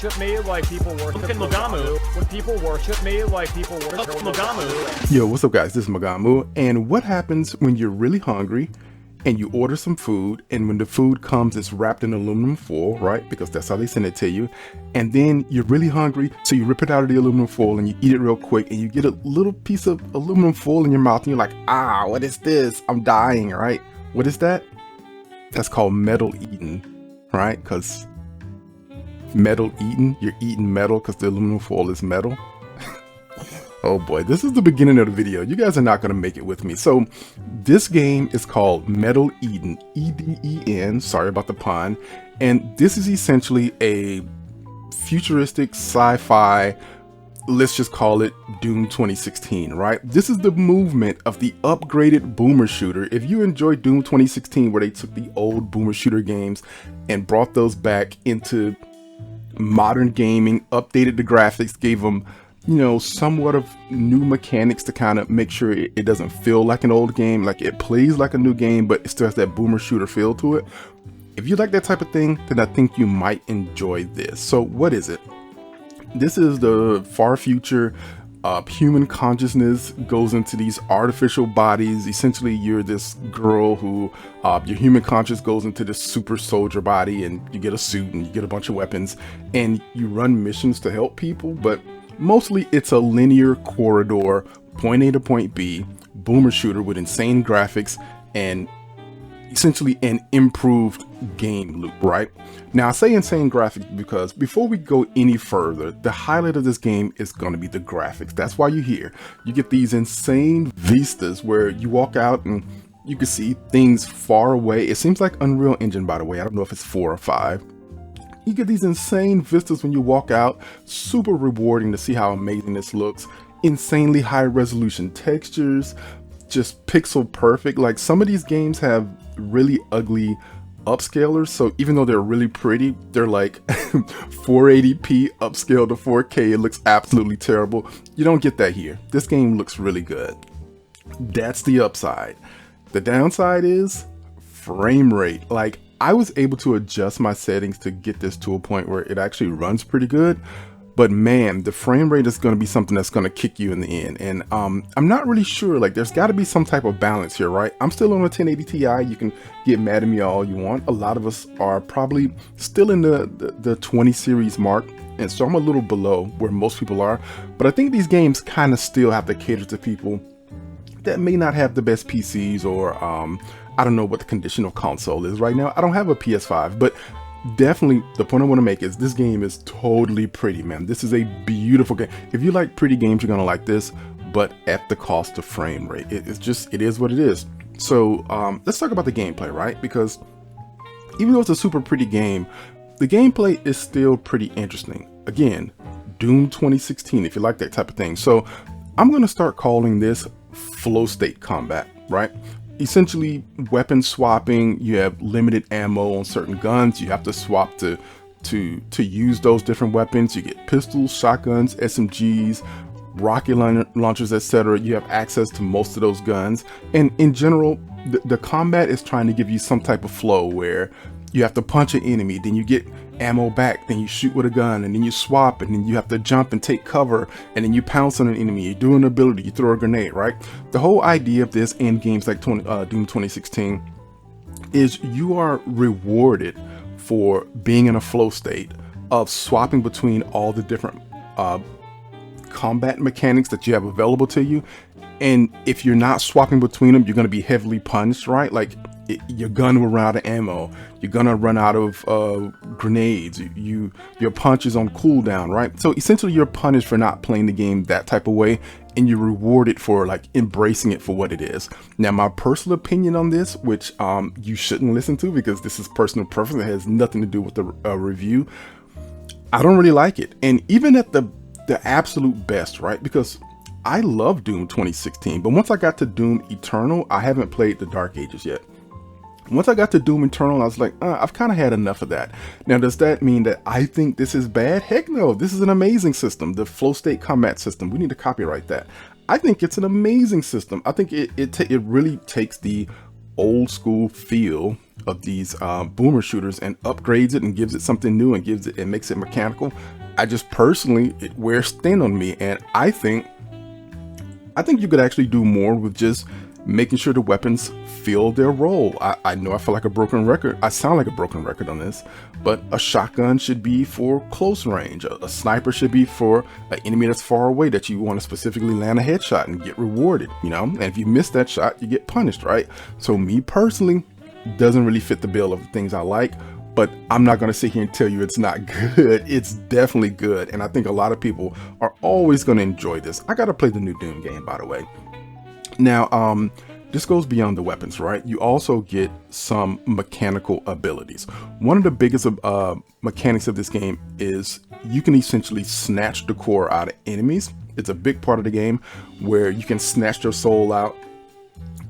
worship me like people worship Magamu. When people worship me like people worship Magamu. Yo, what's up guys, this is Magamu, and what happens when you're really hungry and you order some food, and when the food comes it's wrapped in aluminum foil, right? Because that's how they send it to you. And then you're really hungry, so you rip it out of the aluminum foil and you eat it real quick, and you get a little piece of aluminum foil in your mouth and you're like, ah, what is this? I'm dying, right? What is that? That's called metal eating, right? Because metal eating, you're eating metal because the aluminum foil is metal. Oh boy, this is the beginning of the video. You guys are not going to make it with me. So this game is called Metal Eden, E-D-E-N, sorry about the pun. And this is essentially a futuristic sci-fi, let's just call it Doom 2016, right? This is the movement of the upgraded boomer shooter. If you enjoyed Doom 2016, where they took the old boomer shooter games and brought those back into modern gaming, updated the graphics, gave them, you know, somewhat of new mechanics to kind of make sure it doesn't feel like an old game, like it plays like a new game, but it still has that boomer shooter feel to it. If you like that type of thing, then I think you might enjoy this. So what is it? This is the far future. Human consciousness goes into these artificial bodies. Essentially, you're this girl who, your human conscious goes into this super soldier body, and you get a suit and you get a bunch of weapons and you run missions to help people, but mostly it's a linear corridor, point A to point B, boomer shooter with insane graphics and essentially an improved game loop, right? Now I say insane graphics because before we go any further, the highlight of this game is going to be the graphics. That's why you're here. You get these insane vistas where you walk out and you can see things far away. It seems like Unreal Engine, by the way. I don't know if it's 4 or 5. You get these insane vistas when you walk out. Super rewarding to see how amazing this looks. Insanely high resolution textures, just pixel perfect. Like some of these games have really ugly upscalers, so even though they're really pretty, they're like 480p upscaled to 4K. It looks absolutely terrible. You don't get that here. This game looks really good. That's the upside. The downside is frame rate. Like, I was able to adjust my settings to get this to a point where it actually runs pretty good, but man, the frame rate is going to be something that's going to kick you in the end. And I'm not really sure, like there's got to be some type of balance here, right? I'm still on a 1080 Ti. You can get mad at me all you want. A lot of us are probably still in the 20 series mark, and so I'm a little below where most people are, but I think these games kind of still have to cater to people that may not have the best PCs, or I don't know what the condition of console is right now. I don't have a PS5, but definitely the point I want to make is this game is totally pretty, man. This is a beautiful game. If you like pretty games, you're gonna like this, but at the cost of frame rate. It is what it is. So let's talk about the gameplay, right? Because even though it's a super pretty game, the gameplay is still pretty interesting. Again, Doom 2016, if you like that type of thing. So I'm gonna start calling this flow state combat, right? Essentially weapon swapping. You have limited ammo on certain guns. You have to swap to use those different weapons. You get pistols, shotguns, SMGs, rocket launchers, etc. You have access to most of those guns, and in general the combat is trying to give you some type of flow where you have to punch an enemy, then you get ammo back, then you shoot with a gun, and then you swap, and then you have to jump and take cover, and then you pounce on an enemy, you do an ability, you throw a grenade, right? The whole idea of this in games like Doom 2016 is you are rewarded for being in a flow state of swapping between all the different combat mechanics that you have available to you. And if you're not swapping between them, you're going to be heavily punished, right? Like your gun will run out of ammo, you're gonna run out of grenades, your punch is on cooldown, right? So essentially you're punished for not playing the game that type of way, and you're rewarded for like embracing it for what it is. Now my personal opinion on this, which you shouldn't listen to because this is personal preference, it has nothing to do with the review, I don't really like it. And even at the absolute best, right? Because I love Doom 2016, but once I got to Doom Eternal, I haven't played the Dark Ages yet. Once I got to Doom Eternal, I was like, I've kind of had enough of that. Now, does that mean that I think this is bad? Heck no, this is an amazing system. The flow state combat system, we need to copyright that. I think it's an amazing system. I think it really takes the old school feel of these boomer shooters and upgrades it and gives it something new and gives it and makes it mechanical, I just personally, it wears thin on me. And I think you could actually do more with just making sure the weapons fill their role. I know I feel like a broken record. I sound like a broken record on this, but a shotgun should be for close range. A sniper should be for an enemy that's far away that you want to specifically land a headshot and get rewarded, you know? And if you miss that shot, you get punished, right? So me personally, doesn't really fit the bill of the things I like, but I'm not going to sit here and tell you it's not good. It's definitely good. And I think a lot of people are always going to enjoy this. I got to play the new Doom game, by the way. Now, this goes beyond the weapons, right? You also get some mechanical abilities. One of the biggest mechanics of this game is you can essentially snatch the core out of enemies. It's a big part of the game where you can snatch their soul out,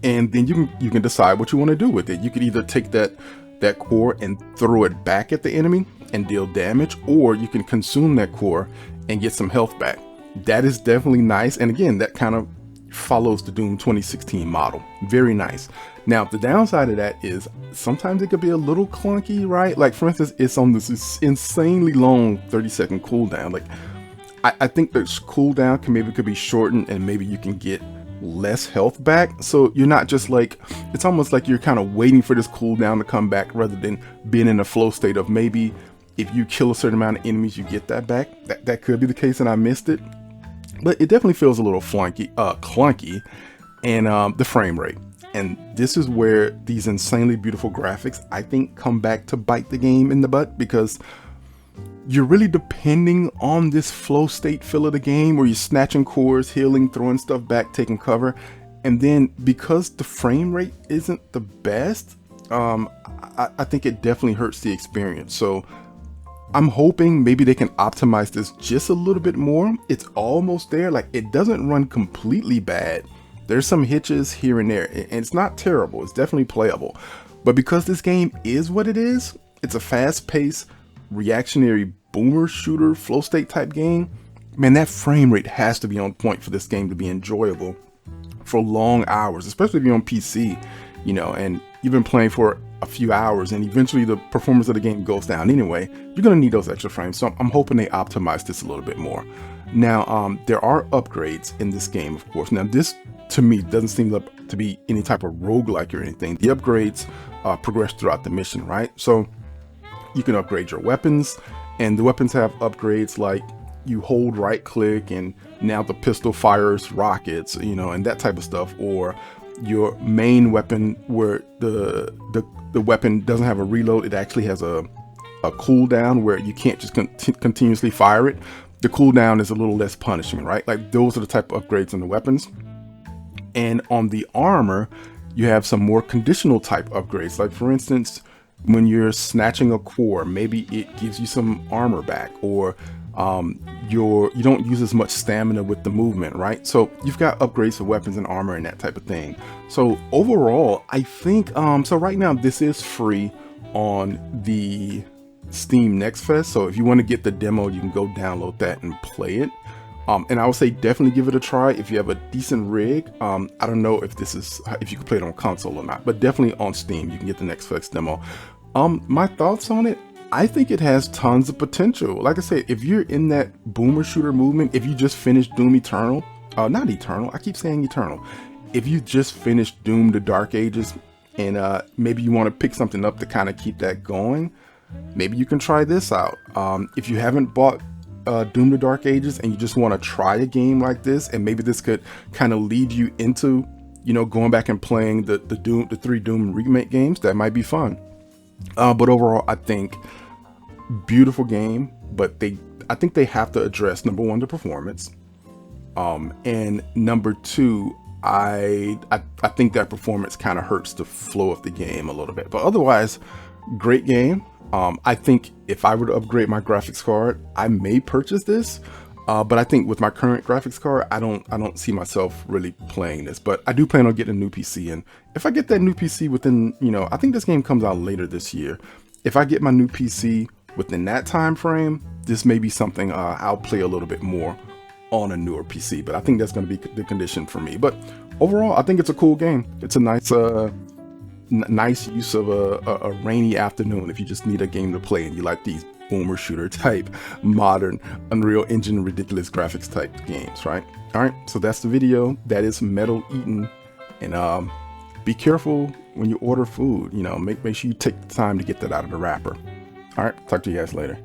and then you can decide what you want to do with it. You could either take that core and throw it back at the enemy and deal damage, or you can consume that core and get some health back. That is definitely nice, and again, that kind of follows the Doom 2016 model. Very nice. Now, the downside of that is sometimes it could be a little clunky, right? Like, for instance, it's on this insanely long 30-second cooldown. Like, I think the cooldown could be shortened, and maybe you can get less health back, so you're not just like, it's almost like you're kind of waiting for this cooldown to come back rather than being in a flow state of maybe if you kill a certain amount of enemies you get that back. That could be the case and I missed it, but it definitely feels a little clunky. And the frame rate, and this is where these insanely beautiful graphics I think come back to bite the game in the butt, because you're really depending on this flow state feel of the game where you're snatching cores, healing, throwing stuff back, taking cover. And then because the frame rate isn't the best, I think it definitely hurts the experience. So I'm hoping maybe they can optimize this just a little bit more. It's almost there. Like, it doesn't run completely bad. There's some hitches here and there, and it's not terrible. It's definitely playable. But because this game is what it is, it's a fast-paced, reactionary boomer shooter flow state type game, man, that frame rate has to be on point for this game to be enjoyable for long hours, especially if you're on PC, you know, and you've been playing for a few hours and eventually the performance of the game goes down anyway. You're going to need those extra frames. So I'm hoping they optimize this a little bit more. Now, there are upgrades in this game, of course. Now, this to me doesn't seem to be any type of roguelike or anything. The upgrades progress throughout the mission, right? So you can upgrade your weapons, and the weapons have upgrades like you hold right click and now the pistol fires rockets, you know, and that type of stuff. Or your main weapon, where the weapon doesn't have a reload, it actually has a cooldown where you can't just continuously fire it. The cooldown is a little less punishing, right? Like, those are the type of upgrades in the weapons. And on the armor, you have some more conditional type upgrades. Like, for instance, when you're snatching a core, maybe it gives you some armor back, or you don't use as much stamina with the movement, right? So you've got upgrades to weapons and armor and that type of thing. So overall, I think so right now this is free on the Steam Next Fest. So if you want to get the demo, you can go download that and play it. And I would say definitely give it a try if you have a decent rig. I don't know if you can play it on console or not, but definitely on Steam you can get the Next Fest demo. My thoughts on it: I think it has tons of potential. Like I said, if you're in that boomer shooter movement, if you just finished Doom Eternal, not Eternal, I keep saying Eternal. If you just finished Doom: The Dark Ages, and maybe you want to pick something up to kind of keep that going, maybe you can try this out. If you haven't bought Doom: The Dark Ages and you just want to try a game like this, and maybe this could kind of lead you into, you know, going back and playing the 3 Doom remake games, that might be fun. But overall, I think beautiful game, but I think they have to address, number one, the performance, and number two, I think that performance kind of hurts the flow of the game a little bit. But otherwise, great game. I think if I were to upgrade my graphics card, I may purchase this. But I think with my current graphics card, I don't see myself really playing this. But I do plan on getting a new PC, and if I get that new PC within, you know, I think this game comes out later this year. If I get my new PC within that time frame, this may be something I'll play a little bit more on a newer PC. But I think that's going to be the condition for me. But overall, I think it's a cool game. It's a nice nice use of a rainy afternoon if you just need a game to play and you like these boomer shooter type, modern, Unreal Engine, ridiculous graphics type games, right? All right, so that's the video. That is Metal Eating. And be careful when you order food. You know, make sure you take the time to get that out of the wrapper. All right, talk to you guys later.